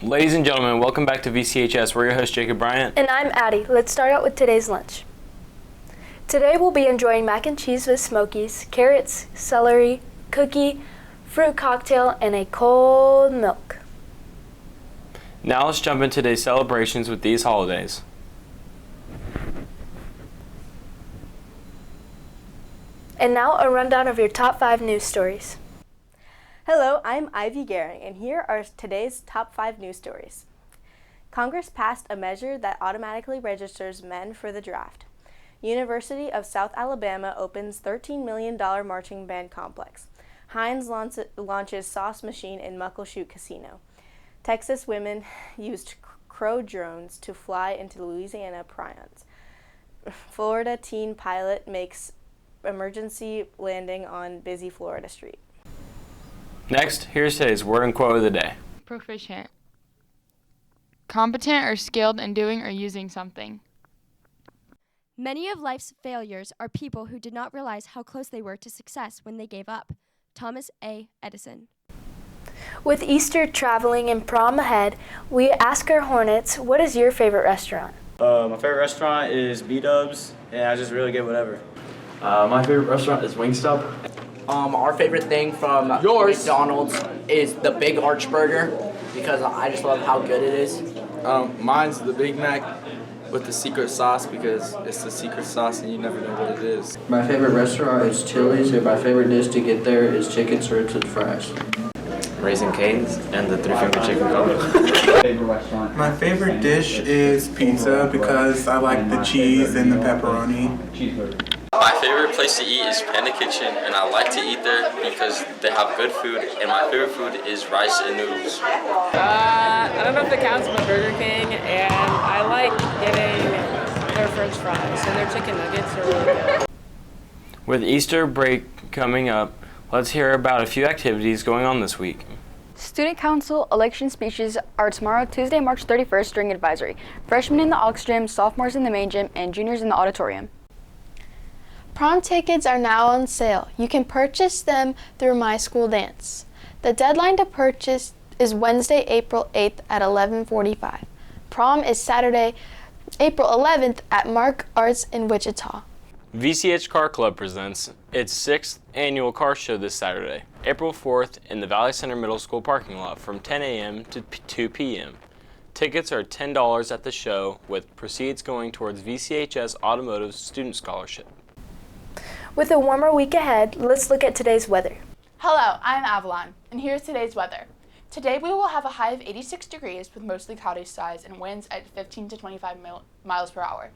Ladies and gentlemen, welcome back to VCHS. We're your host, Jacob Bryant. And I'm Addie. Let's start out with today's lunch. Today we'll be enjoying mac and cheese with Smokies, carrots, celery, cookie, fruit cocktail, and a cold milk. Now let's jump into today's celebrations with these holidays. And now a rundown of your top 5 news stories. Hello, I'm Ivy Gehring, and here are today's top 5 news stories. Congress passed a measure that automatically registers men for the draft. University of South Alabama opens $13 million marching band complex. Heinz launches sauce machine in Muckleshoot Casino. Texas women used crow drones to fly into Louisiana prions. Florida teen pilot makes emergency landing on busy Florida street. Next, here's today's word and quote of the day. Proficient. Competent or skilled in doing or using something. Many of life's failures are people who did not realize how close they were to success when they gave up. Thomas A. Edison. With Easter traveling and prom ahead, we ask our Hornets, what is your favorite restaurant? My favorite restaurant is B-Dubs, and I just really get whatever. My favorite restaurant is Wingstop. Our favorite thing from McDonald's is the Big Arch Burger because I just love how good it is. Mine's the Big Mac with the secret sauce because it's the secret sauce and you never know what it is. My favorite restaurant is Chili's, and my favorite dish to get there is chicken strips and fries. Raising Cane's and the 3-finger chicken combo. Favorite restaurant? My favorite dish is pizza because I like the cheese and the pepperoni. Cheeseburger. My favorite place to eat is Panda Kitchen, and I like to eat there because they have good food, and my favorite food is rice and noodles. I don't know if it counts, but Burger King, and I like getting their french fries, and their chicken nuggets are really good. With Easter break coming up, let's hear about a few activities going on this week. Student Council election speeches are tomorrow, Tuesday, March 31st during advisory. Freshmen in the aux gym, sophomores in the main gym, and juniors in the auditorium. Prom tickets are now on sale. You can purchase them through My School Dance. The deadline to purchase is Wednesday, April 8th at 11:45. Prom is Saturday, April 11th at Mark Arts in Wichita. VCH Car Club presents its 6th annual car show this Saturday, April 4th in the Valley Center Middle School parking lot from 10 a.m. to 2 p.m. Tickets are $10 at the show, with proceeds going towards VCHS Automotive Student Scholarship. With a warmer week ahead, let's look at today's weather. Hello, I'm Avalon, and here's today's weather. Today we will have a high of 86 degrees with mostly cloudy skies and winds at 15 to 25 miles per hour.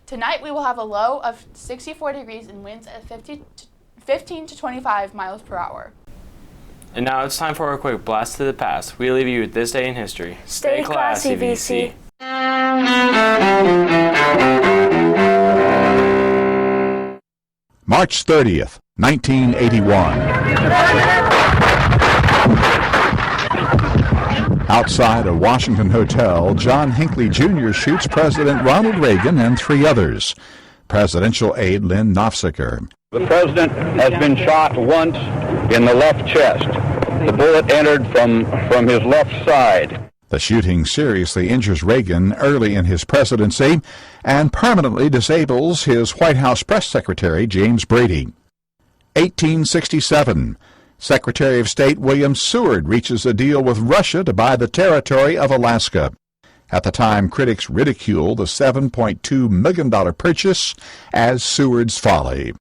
Tonight we will have a low of 64 degrees and winds at 15 to 25 miles per hour. And now it's time for a quick blast to the past. We leave you with this day in history. Stay classy, VC. March 30th, 1981. Outside a Washington hotel, John Hinckley Jr. shoots President Ronald Reagan and 3 others. Presidential aide Lynn Nofziger. The president has been shot once in the left chest. The bullet entered from his left side. The shooting seriously injures Reagan early in his presidency and permanently disables his White House press secretary, James Brady. 1867. Secretary of State William Seward reaches a deal with Russia to buy the territory of Alaska. At the time, critics ridiculed the $7.2 million purchase as Seward's folly.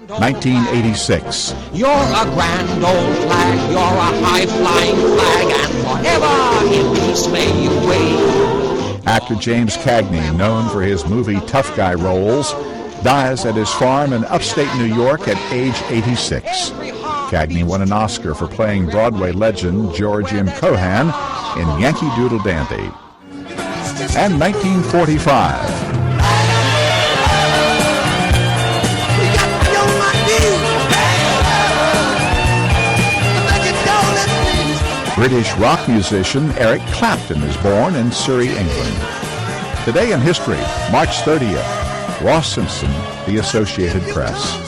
1986. You're a grand old flag, you're a high-flying flag, and forever in peace may you wave. Actor James Cagney, known for his movie tough guy roles, dies at his farm in upstate New York at age 86. Cagney won an Oscar for playing Broadway legend George M. Cohan in Yankee Doodle Dandy. And 1945. British rock musician Eric Clapton is born in Surrey, England. Today in history, March 30th, Ross Simpson, The Associated Press.